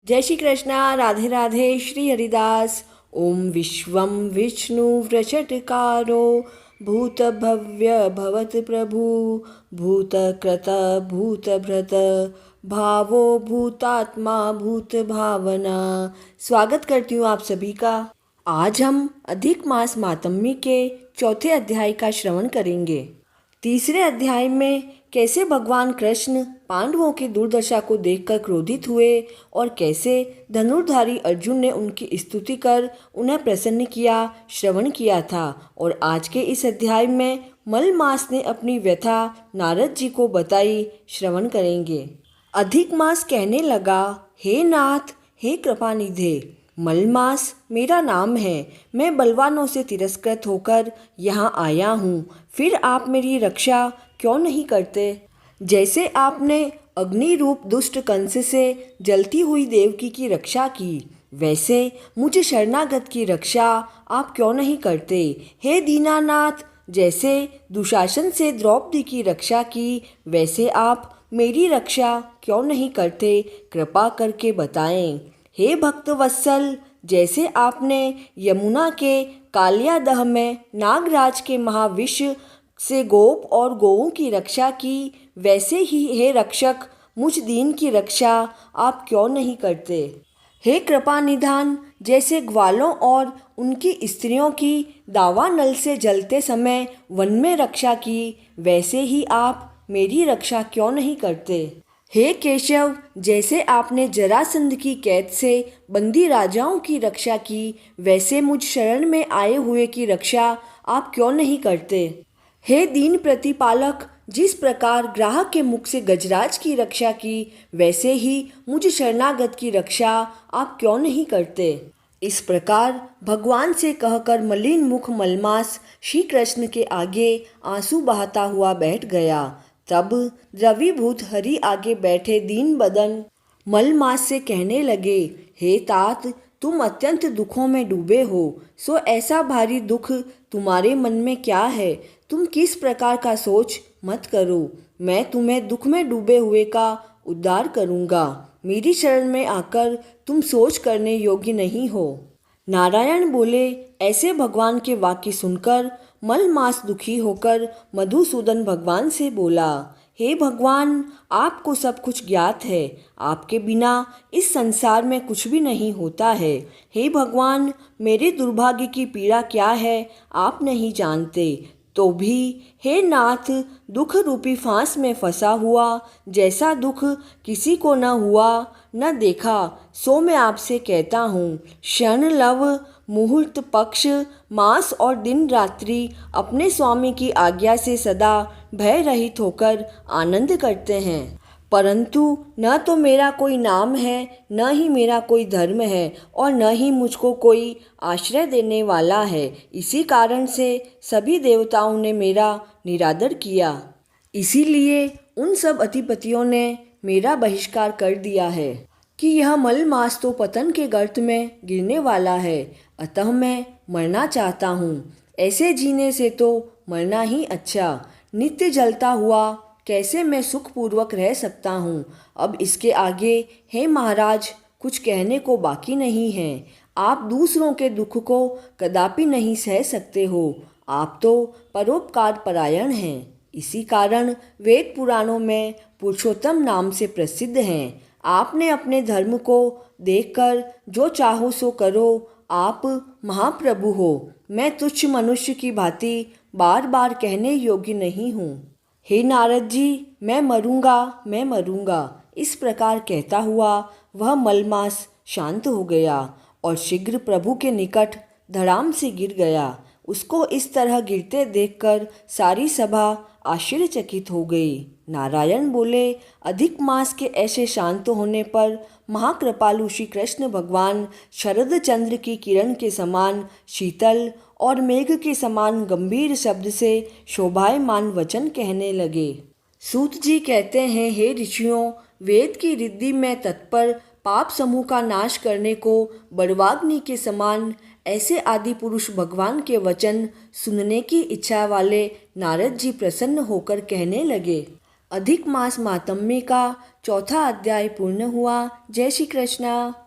जय श्री कृष्णा। राधे राधे। श्री हरिदास। ओम विश्वम विष्णु वृषटकारो भूत भव्य भवत प्रभु भूत कृत भूत भृत भावो भूतात्मा भूत भावना। स्वागत करती हूँ आप सभी का। आज हम अधिक मास मातम्य के चौथे अध्याय का श्रवण करेंगे। तीसरे अध्याय में कैसे भगवान कृष्ण पांडवों की दुर्दशा को देखकर क्रोधित हुए और कैसे धनुर्धारी अर्जुन ने उनकी स्तुति कर उन्हें प्रसन्न किया, श्रवण किया था। और आज के इस अध्याय में मलमास ने अपनी व्यथा नारद जी को बताई, श्रवण करेंगे। अधिक मास कहने लगा, हे नाथ, हे कृपानिधे, मलमास मेरा नाम है। मैं बलवानों से तिरस्कृत होकर यहाँ आया हूँ। फिर आप मेरी रक्षा क्यों नहीं करते? जैसे आपने अग्नि रूप दुष्ट कंस से जलती हुई देवकी की रक्षा की, वैसे मुझे शरणागत की रक्षा आप क्यों नहीं करते? हे दीनानाथ, जैसे दुशासन से द्रौपदी की रक्षा की, वैसे आप मेरी रक्षा क्यों नहीं करते? कृपा करके बताएं। हे भक्त वत्सल, जैसे आपने यमुना के कालियादह में नागराज के महाविष से गोप और गौओं की रक्षा की, वैसे ही हे रक्षक, मुझ दीन की रक्षा आप क्यों नहीं करते? हे कृपा निधान, जैसे ग्वालों और उनकी स्त्रियों की दावा नल से जलते समय वन में रक्षा की, वैसे ही आप मेरी रक्षा क्यों नहीं करते? हे केशव, जैसे आपने जरासंध की कैद से बंदी राजाओं की रक्षा की, वैसे मुझ शरण में आए हुए की रक्षा आप क्यों नहीं करते? हे दीन प्रतिपालक, जिस प्रकार ग्राहक के मुख से गजराज की रक्षा की, वैसे ही मुझ शरणागत की रक्षा आप क्यों नहीं करते? इस प्रकार भगवान से कहकर मलिन मुख मलमास श्री कृष्ण के आगे आंसू बहाता हुआ बैठ गया। तब द्रवीभूत हरि आगे बैठे दीन बदन मलमास से कहने लगे, हे तात, तुम अत्यंत दुखों में डूबे हो, सो ऐसा भारी दुख तुम्हारे मन में क्या है? तुम किस प्रकार का सोच मत करो, मैं तुम्हें दुख में डूबे हुए का उद्धार करूँगा। मेरी शरण में आकर तुम सोच करने योग्य नहीं हो। नारायण बोले। ऐसे भगवान के वाक्य सुनकर मलमास दुखी होकर मधुसूदन भगवान से बोला, हे भगवान, आपको सब कुछ ज्ञात है। आपके बिना इस संसार में कुछ भी नहीं होता है। हे भगवान, मेरे दुर्भाग्य की पीड़ा क्या है आप नहीं जानते। तो भी हे नाथ, दुख रूपी फांस में फंसा हुआ, जैसा दुख किसी को न हुआ न देखा, सो मैं आपसे कहता हूँ, क्षण लव मुहूर्त पक्ष मास और दिन रात्रि अपने स्वामी की आज्ञा से सदा भय रहित होकर आनंद करते हैं। परंतु न तो मेरा कोई नाम है, न ही मेरा कोई धर्म है, और न ही मुझको कोई आश्रय देने वाला है। इसी कारण से सभी देवताओं ने मेरा निरादर किया। इसीलिए उन सब अधिपतियों ने मेरा बहिष्कार कर दिया है कि यह मलमास तो पतन के गर्त में गिरने वाला है। अतः मैं मरना चाहता हूँ। ऐसे जीने से तो मरना ही अच्छा। नित्य जलता हुआ कैसे मैं सुखपूर्वक रह सकता हूँ? अब इसके आगे हे महाराज कुछ कहने को बाकी नहीं है। आप दूसरों के दुख को कदापि नहीं सह सकते हो। आप तो परोपकार परायण हैं। इसी कारण वेद पुराणों में पुरुषोत्तम नाम से प्रसिद्ध हैं। आपने अपने धर्म को देखकर जो चाहो सो करो। आप महाप्रभु हो। मैं तुच्छ मनुष्य की भांति बार बार कहने योग्य नहीं हूँ। हे नारद जी, मैं मरूंगा, मैं मरूंगा। इस प्रकार कहता हुआ वह मलमास शांत हो गया और शीघ्र प्रभु के निकट धड़ाम से गिर गया। उसको इस तरह गिरते देखकर सारी सभा आश्चर्यचकित हो गई। नारायण बोले, अधिक मास के ऐसे शांत होने पर महाकृपालु श्री कृष्ण भगवान शरद चंद्र की किरण के समान शीतल और मेघ के समान गंभीर शब्द से शोभायमान वचन कहने लगे। सूत जी कहते हैं, हे ऋषियों, वेद की रिद्धि में तत्पर पाप समूह का नाश करने को बड़वाग्नि के समान ऐसे आदि पुरुष भगवान के वचन सुनने की इच्छा वाले नारद जी प्रसन्न होकर कहने लगे, अधिक मास मातम्य का चौथा अध्याय पूर्ण हुआ। जय श्री कृष्णा।